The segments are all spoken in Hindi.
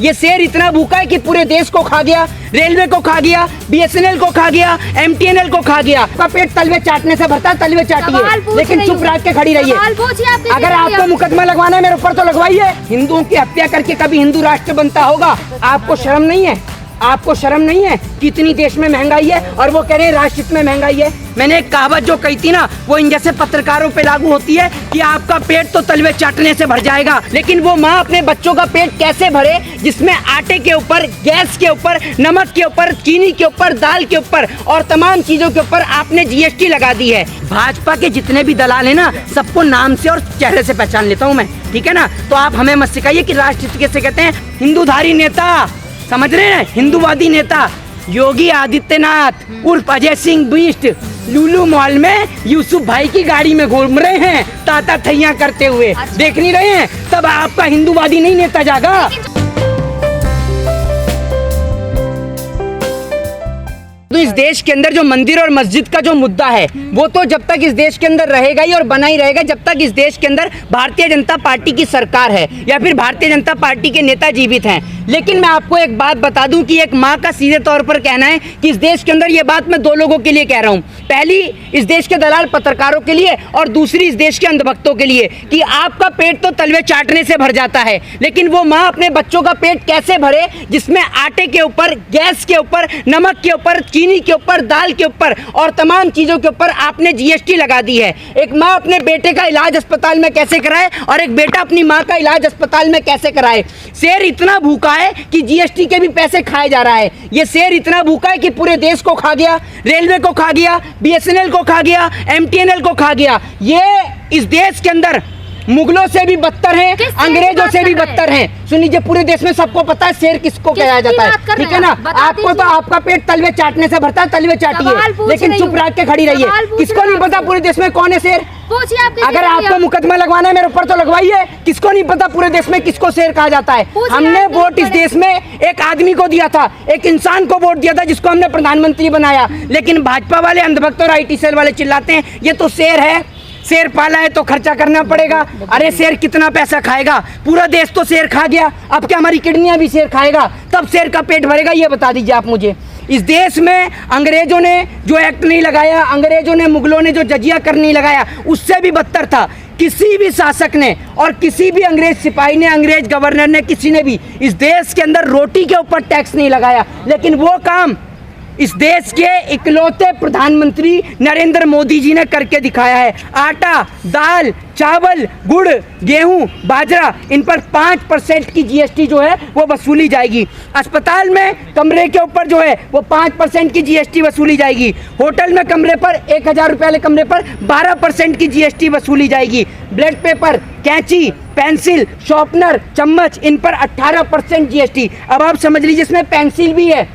ये शेर इतना भूखा है कि पूरे देश को खा गया, रेलवे को खा गया, BSNL को खा गया, MTNL को खा गया। आपका पेट तलवे चाटने से भरता है, तलवे चाटिए, लेकिन चुप रह के खड़ी रहिए। अगर आपको मुकदमा लगवाना है मेरे ऊपर तो लगवाइए। हिंदुओं की हत्या करके कभी हिंदू राष्ट्र बनता होगा? आपको शर्म नहीं है? आपको शर्म नहीं है कि इतनी देश में महंगाई है और वो कह रहे हैं राष्ट्र में महंगाई है? मैंने एक कहावत जो कही थी ना, वो इन जैसे पत्रकारों पे लागू होती है कि आपका पेट तो तलवे चाटने से भर जाएगा, लेकिन वो माँ अपने बच्चों का पेट कैसे भरे जिसमें आटे के ऊपर, गैस के ऊपर, नमक के ऊपर, चीनी के ऊपर, दाल के ऊपर और तमाम चीजों के ऊपर आपने GST लगा दी है। भाजपा के जितने भी दलाल है ना, सबको नाम से और चेहरे से पहचान लेता हूँ मैं, ठीक है ना? तो आप हमें मत सिखाइए कि राष्ट्रहित कैसे कहते हैं। हिंदूधारी नेता, समझ रहे हैं, हिंदूवादी नेता योगी आदित्यनाथ उर्फ अजय सिंह बिष्ट लुलु मॉल में यूसुफ भाई की गाड़ी में घूम रहे हैं, ताता थैया करते हुए। देख नहीं रहे हैं? तब आपका हिंदूवादी नहीं नेता जागा। तो इस देश के अंदर जो मंदिर और मस्जिद का जो मुद्दा है, वो तो जब तक इस देश के अंदर रहेगा ही और बना ही रहेगा जब तक इस देश के अंदर भारतीय जनता पार्टी की सरकार है या फिर भारतीय जनता पार्टी के नेता जीवित हैं। लेकिन मैं आपको एक बात बता दूं कि एक माँ का सीधे तौर पर कहना है कि इस देश के अंदर ये बात मैं दो लोगों के लिए कह रहा हूँ। पहली इस देश के दलाल पत्रकारों के लिए और दूसरी इस देश के अंधभक्तों के लिए कि आपका पेट तो तलवे चाटने से भर जाता है, लेकिन वो माँ अपने बच्चों का पेट कैसे भरे जिसमें आटे के ऊपर, गैस के ऊपर, नमक के ऊपर, चीनी के ऊपर, दाल के ऊपर और तमाम चीजों के ऊपर आपने GST लगा दी है। एक माँ अपने बेटे का इलाज अस्पताल में कैसे कराए और एक बेटा अपनी माँ का इलाज अस्पताल में कैसे कराए? शेर इतना भूखा है कि GST के भी पैसे खाए जा रहा है। ये शेर इतना भूखा है कि पूरे देश को खा गया, रेलवे को खा गया, BSNL को खा गया, MTNL को खा गया। ये इस देश के अंदर मुगलों से भी बदतर हैं, अंग्रेजों से भी बदतर हैं। सुन लीजिए, पूरे देश में सबको पता है शेर किसको कहा जाता है, ठीक है ना? आपको तो आपका पेट तलवे चाटने से भरता है, तलवे चाटिए, लेकिन चुप रह के खड़ी रहिए। किसको नहीं पता पूरे देश में कौन है शेर? अगर आपको मुकदमा लगवाना है मेरे ऊपर तो लगवाइए। किसको नहीं पता पूरे देश में किसको शेर कहा जाता है? हमने वोट इस देश में एक आदमी को दिया था, एक इंसान को वोट दिया था जिसको हमने प्रधानमंत्री बनाया, लेकिन भाजपा वाले अंधभक्त और IT सेल वाले चिल्लाते हैं ये तो शेर है, शेर पाला है तो खर्चा करना पड़ेगा। अरे शेर कितना पैसा खाएगा? पूरा देश तो शेर खा गया, अब क्या हमारी किडनियां भी शेर खाएगा? तब शेर का पेट भरेगा? ये बता दीजिए आप मुझे। इस देश में अंग्रेजों ने जो एक्ट नहीं लगाया, अंग्रेजों ने, मुगलों ने जो जजिया कर नहीं लगाया, उससे भी बदतर था। किसी भी शासक ने और किसी भी अंग्रेज सिपाही ने, अंग्रेज गवर्नर ने, किसी ने भी इस देश के अंदर रोटी के ऊपर टैक्स नहीं लगाया, लेकिन वो काम इस देश के इकलौते प्रधानमंत्री नरेंद्र मोदी जी ने करके दिखाया है। आटा, दाल, चावल, गुड़, गेहूं, बाजरा, इन पर 5% की GST जो है वो वसूली जाएगी। अस्पताल में कमरे के ऊपर जो है वो 5% की GST वसूली जाएगी। होटल में कमरे पर 1000 रुपये वाले कमरे पर 12% की GST वसूली जाएगी। ब्लड पेपर, कैंची, पेंसिल, शॉर्पनर, चम्मच, इन पर 18% GST। अब आप समझ लीजिए इसमें पेंसिल भी है,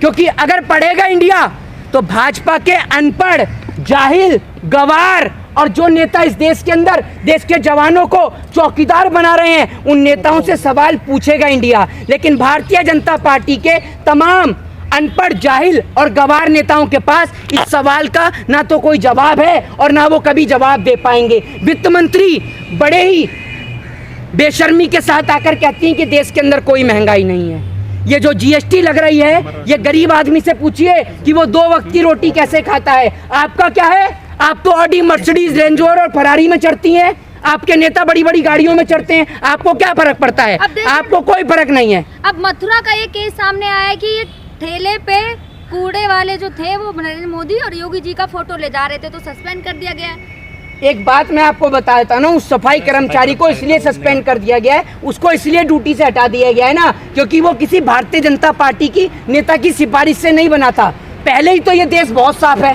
क्योंकि अगर पढ़ेगा इंडिया तो भाजपा के अनपढ़, जाहिल, गवार और जो नेता इस देश के अंदर देश के जवानों को चौकीदार बना रहे हैं, उन नेताओं से सवाल पूछेगा इंडिया। लेकिन भारतीय जनता पार्टी के तमाम अनपढ़, जाहिल और गवार नेताओं के पास इस सवाल का ना तो कोई जवाब है और ना वो कभी जवाब दे पाएंगे। वित्त मंत्री बड़े ही बेशर्मी के साथ आकर कहती हैं कि देश के अंदर कोई महंगाई नहीं है। ये जो GST लग रही है, ये गरीब आदमी से पूछिए कि वो 2 वक्त की रोटी कैसे खाता है। आपका क्या है? आप तो ऑडी, मर्सिडीज, रेंज रोवर और फरारी में चढ़ती हैं, आपके नेता बड़ी बड़ी गाड़ियों में चढ़ते हैं। आपको क्या फर्क पड़ता है? आपको कोई फर्क नहीं है। अब मथुरा का ये केस सामने आया है कि ये ठेले पे कूड़े वाले जो थे वो नरेंद्र मोदी और योगी जी का फोटो ले जा रहे थे, तो सस्पेंड कर दिया गया। एक बात मैं आपको बता देता हूँ, उस सफाई कर्मचारी को इसलिए सस्पेंड कर दिया गया है, उसको इसलिए ड्यूटी से हटा दिया गया है ना, क्योंकि वो किसी भारतीय जनता पार्टी की नेता की सिफारिश से नहीं बना था। पहले ही तो ये देश बहुत साफ है,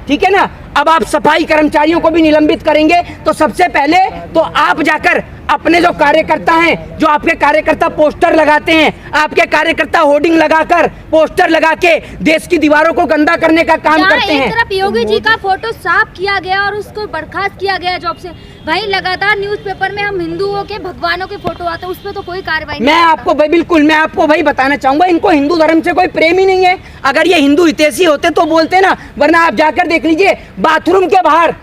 ठीक है ना? अब आप सफाई कर्मचारियों को भी निलंबित करेंगे तो सबसे पहले तो आप जाकर अपने जो कार्यकर्ता हैं, जो आपके कार्यकर्ता पोस्टर लगाते हैं, आपके कार्यकर्ता होर्डिंग लगाकर पोस्टर लगा के देश की दीवारों को गंदा करने का काम करते हैं। एक तरफ योगी जी का फोटो साफ किया गया और उसको बर्खास्त किया गया जॉब से, वहीं लगातार न्यूज़पेपर में हम हिंदुओं के, भगवानों के फोटो आते हैं, उस पर तो कोई कार्रवाई नहीं। मैं आपको भाई बिल्कुल, मैं आपको भाई बताना चाहूंगा, इनको हिंदू धर्म से कोई प्रेम ही नहीं है। अगर ये हिंदू हितैषी होते तो बोलते ना, वरना आप जाकर देख लीजिए बाथरूम के बाहर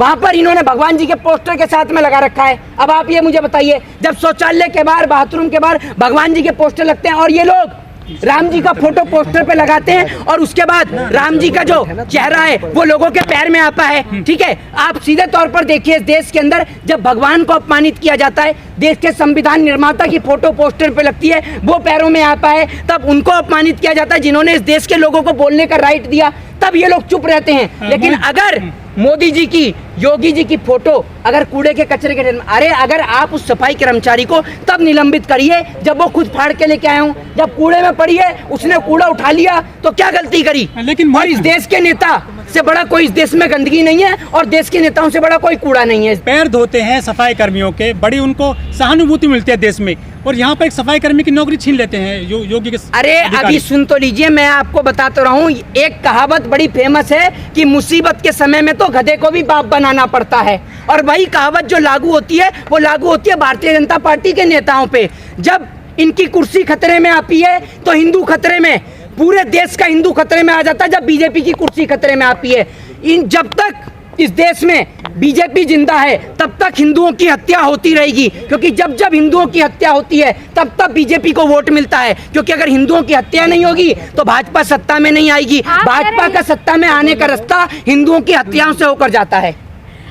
वहां पर इन्होंने भगवान जी के पोस्टर के साथ में लगा रखा है। अब आप ये मुझे बताइए, जब शौचालय के बाहर, बाथरूम के बाहर भगवान जी के पोस्टर लगते हैं और ये लोग राम जी का फोटो पोस्टर पे लगाते हैं और उसके बाद राम जी का जो चेहरा है वो लोगों के पैर में आता है। ठीक है, आप सीधे तौर पर देखिए, इस देश के अंदर जब भगवान को अपमानित किया जाता है, देश के संविधान निर्माता की फोटो पोस्टर पे लगती है, वो पैरों में आता है, तब उनको अपमानित किया जाता है जिन्होंने इस देश के लोगों को बोलने का राइट दिया, तब ये लोग चुप रहते हैं। लेकिन अगर मोदी जी की, योगी जी की फोटो अगर कूड़े के कचरे के ढेर में, अरे अगर आप उस सफाई कर्मचारी को तब निलंबित करिए जब वो खुद फाड़ के लेके आए हों। जब कूड़े में पड़ी है, उसने कूड़ा उठा लिया तो क्या गलती करी? लेकिन और इस देश के नेता से बड़ा कोई इस देश में गंदगी नहीं है और देश के नेताओं से बड़ा कोई कूड़ा नहीं है। पैर धोते हैं सफाई कर्मियों के, बड़ी उनको सहानुभूति मिलती है देश में, और यहाँ पर एक सफाई कर्मी की नौकरी छीन लेते हैं योगी के। अरे अभी सुन तो लीजिए, मैं आपको बताता रहा हूँ, एक कहावत बड़ी फेमस है कि मुसीबत के समय में तो गधे को भी बाप बनाना पड़ता है, और वही कहावत जो लागू होती है वो लागू होती है भारतीय जनता पार्टी के नेताओं पे। जब इनकी कुर्सी खतरे में आती है तो हिंदू खतरे में, पूरे देश का हिंदू खतरे में आ जाता है। जब बीजेपी की कुर्सी खतरे में आती है, जब तक इस देश में बीजेपी जिंदा है तब तक हिंदुओं की हत्या होती रहेगी, क्योंकि जब जब हिंदुओं की हत्या होती है तब तब बीजेपी को वोट मिलता है। क्योंकि अगर हिंदुओं की हत्या नहीं होगी तो भाजपा सत्ता में नहीं आएगी। भाजपा का सत्ता में आने का रास्ता हिंदुओं की हत्याओं से होकर जाता है।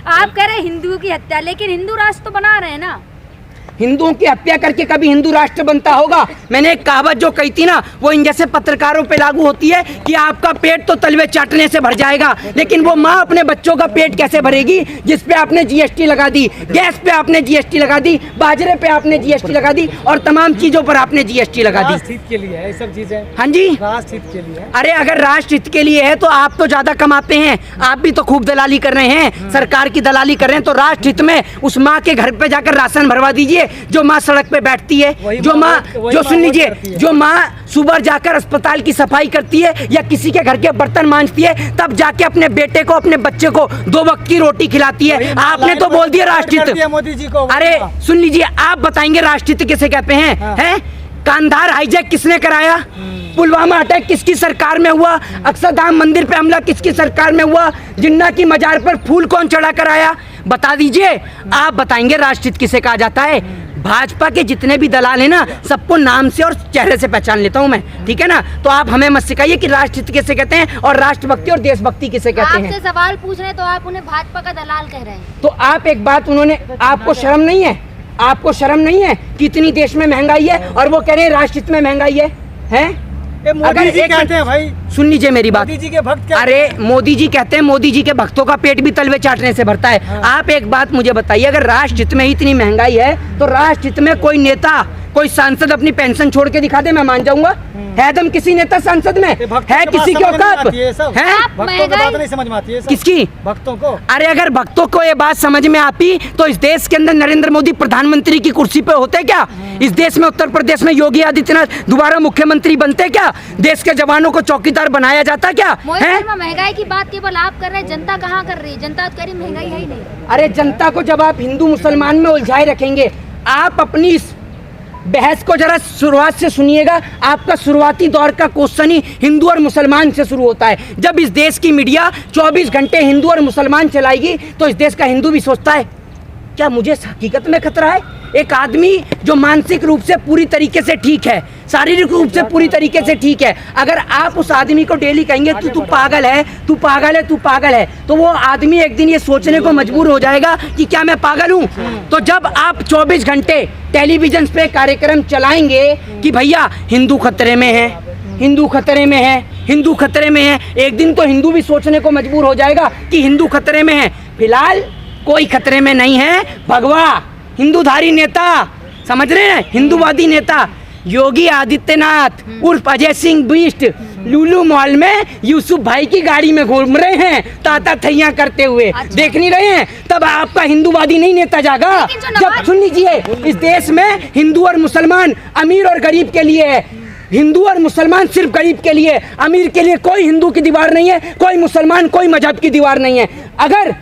आप कह रहे हैं हिंदुओं की हत्या, लेकिन हिंदू राष्ट्र तो बना रहे हैं ना। हिंदुओं की हत्या करके कभी हिंदू राष्ट्र बनता होगा? मैंने एक कहावत जो कही थी ना, वो इन जैसे पत्रकारों पे लागू होती है कि आपका पेट तो तलवे चाटने से भर जाएगा, लेकिन वो माँ अपने बच्चों का पेट कैसे भरेगी जिस पे आपने जीएसटी लगा दी, गैस पे आपने जीएसटी लगा दी, बाजरे पे आपने जीएसटी लगा दी और तमाम चीजों पर आपने जीएसटी लगा दी। राष्ट्र हित के लिए है सब चीजें। हाँ जी, राष्ट्र हित के लिए। अरे अगर राष्ट्र हित के लिए है तो आप तो ज्यादा कमाते हैं, आप भी तो खूब दलाली कर रहे हैं, सरकार की दलाली कर रहे हैं। तो राष्ट्र हित में उस माँ के घर पे जाकर राशन भरवा दीजिए जो माँ सड़क पे बैठती है, जो माँ, जो सुन लीजिए, जो माँ सुबह जाकर अस्पताल की सफाई करती है या किसी के घर के बर्तन मांजती है, तब जाके अपने बेटे को, अपने बच्चे को 2 वक्त की रोटी खिलाती है। आपने तो बोल दिया राष्ट्रहित। मोदी जी को। अरे सुन लीजिए, आप बताएंगे राष्ट्रहित किसे कहते हैं? हैं? कांधार हाईजैक किसने कराया? पुलवामा अटैक किसकी सरकार में हुआ? अक्षरधाम मंदिर पे हमला किसकी सरकार में हुआ? जिन्ना की मजार पर फूल कौन चढ़ा कर आया? बता दीजिए, आप बताएंगे राष्ट्रहित किसे कहा जाता है? भाजपा के जितने भी दलाल हैं ना, सबको नाम से और चेहरे से पहचान लेता हूं मैं, ठीक है ना? तो आप हमें मत सिखाइए कि राष्ट्रहित किसे कहते हैं और राष्ट्रभक्ति और देशभक्ति किसे कहते हैं। आपसे सवाल पूछ रहे हैं तो आप उन्हें भाजपा का दलाल कह रहे हैं। तो आप एक बात, उन्होंने, आपको शर्म नहीं है? आपको शर्म नहीं है कि इतनी देश में महंगाई है और वो कह रहे हैं राष्ट्रहित में महंगाई है? हैं? मोदी जी कहते हैं भाई, सुन लीजिए मेरी बात। मोदी जी के भक्त। अरे मोदी जी कहते हैं मोदी जी के भक्तों का पेट भी तलवे चाटने से भरता है। हाँ। आप एक बात मुझे बताइए, अगर राष्ट्रहित में ही इतनी महंगाई है तो राष्ट्रहित में कोई नेता, कोई सांसद अपनी पेंशन छोड़ के दिखा दे, मैं मान जाऊंगा। है दम किसी नेता सांसद में? है किसी की औकात? है भक्तों की बात नहीं समझ में आती है। किसकी? भक्तों को। अरे अगर भक्तों को ये बात समझ में आती तो इस देश के अंदर नरेंद्र मोदी प्रधानमंत्री की कुर्सी पे होते क्या? इस देश में, उत्तर प्रदेश में योगी आदित्यनाथ दोबारा मुख्यमंत्री बनते क्या? देश के जवानों को चौकीदार बनाया जाता क्या? है? महंगाई की बात केवल आप कर रहे हैं, जनता कहाँ कर रही है? जनता तो कह रही महंगाई है ही नहीं। अरे जनता को जब आप हिंदू मुसलमान में उलझाए रखेंगे, आप अपनी इस बहस को जरा शुरुआत से सुनिएगा। आपका शुरुआती दौर का क्वेश्चन ही हिंदू और मुसलमान से शुरू होता है। जब इस देश की मीडिया 24 घंटे हिंदू और मुसलमान चलाएगी तो इस देश का हिंदू भी सोचता है क्या मुझे हकीकत में खतरा है? एक आदमी जो मानसिक रूप से पूरी तरीके से ठीक है, शारीरिक रूप से पूरी तरीके से ठीक है, अगर आप उस आदमी को डेली कहेंगे तू पागल है, तू पागल है, तू पागल है, तो वो आदमी एक दिन ये सोचने को मजबूर हो जाएगा कि क्या मैं पागल हूँ? तो जब आप 24 घंटे टेलीविजन पे कार्यक्रम चलाएंगे कि भैया हिंदू खतरे में है, हिंदू खतरे में है, हिंदू खतरे में है, एक दिन तो हिंदू भी सोचने को मजबूर हो जाएगा कि हिंदू खतरे में है। फिलहाल कोई खतरे में नहीं है। भगवा हिंदूधारी नेता, समझ रहे हैं, हिंदूवादी नेता योगी आदित्यनाथ उर्फ अजय सिंह बिष्ट लुलु मॉल में यूसुफ भाई की गाड़ी में घूम रहे हैं, ताता थैया करते हुए। अच्छा। देख नहीं रहे हैं? तब आपका हिंदूवादी नहीं नेता जागा। जब सुन लीजिए, इस देश में हिंदू और मुसलमान, अमीर और गरीब के लिए है। हिंदू और मुसलमान सिर्फ गरीब के लिए, अमीर के लिए कोई हिंदू की दीवार नहीं है, कोई मुसलमान, कोई मजहब की दीवार नहीं है। अगर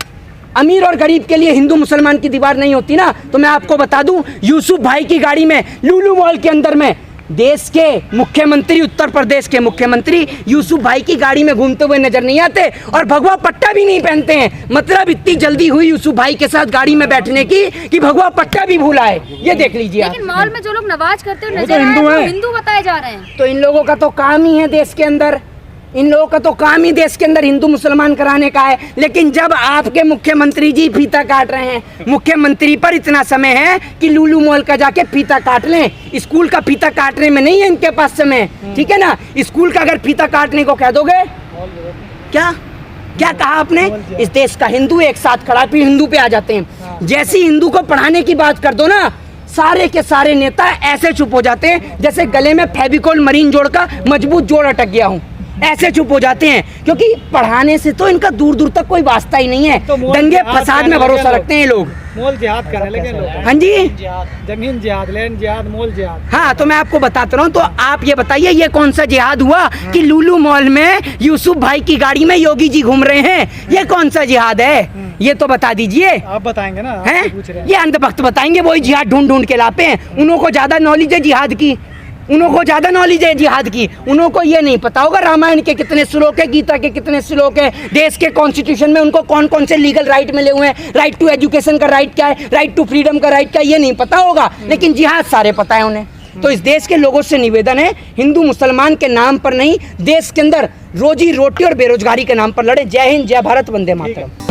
अमीर और गरीब के लिए हिंदू मुसलमान की दीवार नहीं होती ना, तो मैं आपको बता दूं, यूसुफ भाई की गाड़ी में लुलु मॉल के अंदर में देश के मुख्यमंत्री, उत्तर प्रदेश के मुख्यमंत्री यूसुफ भाई की गाड़ी में घूमते हुए नजर नहीं आते और भगवा पट्टा भी नहीं पहनते हैं। मतलब इतनी जल्दी हुई यूसुफ भाई के साथ गाड़ी में बैठने की कि भगवा पट्टा भी भूला है। ये देख लीजिए आप। लेकिन मॉल में जो लोग नमाज करते हुए वो तो नजर आए हिंदू वो हैं। हिंदू बताए जा रहे हैं। तो इन लोगों का तो काम ही है देश के अंदर, इन लोगों का तो काम ही देश के अंदर हिंदू मुसलमान कराने का है। लेकिन जब आपके मुख्यमंत्री जी फीता काट रहे हैं, मुख्यमंत्री पर इतना समय है कि लुलु मॉल का जाके फीता काट लें, स्कूल का फीता काटने में नहीं है इनके पास समय, ठीक है ना। स्कूल का अगर फीता काटने को कह दोगे, क्या क्या कहा आपने, इस देश का हिंदू एक साथ खड़ा, फिर हिंदू पे आ जाते हैं। जैसी हिंदू को पढ़ाने की बात कर दो ना, सारे के सारे नेता ऐसे चुप हो जाते हैं जैसे गले में फेविकोल मरीन जोड़ का मजबूत जोड़ अटक गया हूं, ऐसे चुप हो जाते हैं। क्योंकि पढ़ाने से तो इनका दूर दूर तक कोई वास्ता ही नहीं है, तो मोल दंगे जिहाद फसाद करने में भरोसा लगे रखते हैं ये लोग। मोल जिहाद करने लगे लोग। हाँ जी, जमीन जिहाद, लैंड जिहाद, मोल जिहाद। हाँ तो मैं आपको बताता रहा हूँ। तो आप ये बताइए ये कौन सा जिहाद हुआ कि लुलु मॉल में यूसुफ भाई की गाड़ी में योगी जी घूम रहे हैं, ये कौन सा जिहाद है, ये तो बता दीजिए। आप बताएंगे ना, हैं? आपसे पूछ रहे हैं। ये अंधभक्त बताएंगे, वही जिहाद ढूंढ ढूंढ के लाते हैं। उनको ज्यादा नॉलेज है जिहाद की, उनको ज्यादा नॉलेज है जिहाद की। उनको ये नहीं पता होगा रामायण के कितने श्लोक है, गीता के कितने श्लोक है, देश के कॉन्स्टिट्यूशन में उनको कौन कौन से लीगल राइट मिले हुए हैं, राइट टू एजुकेशन का राइट क्या है, राइट टू फ्रीडम का राइट क्या है, ये नहीं पता होगा। लेकिन जिहाद सारे पता है उन्हें। तो इस देश के लोगों से निवेदन है, हिंदू मुसलमान के नाम पर नहीं, देश के अंदर रोजी रोटी और बेरोजगारी के नाम पर लड़े। जय हिंद, जय भारत, वंदे मातरम।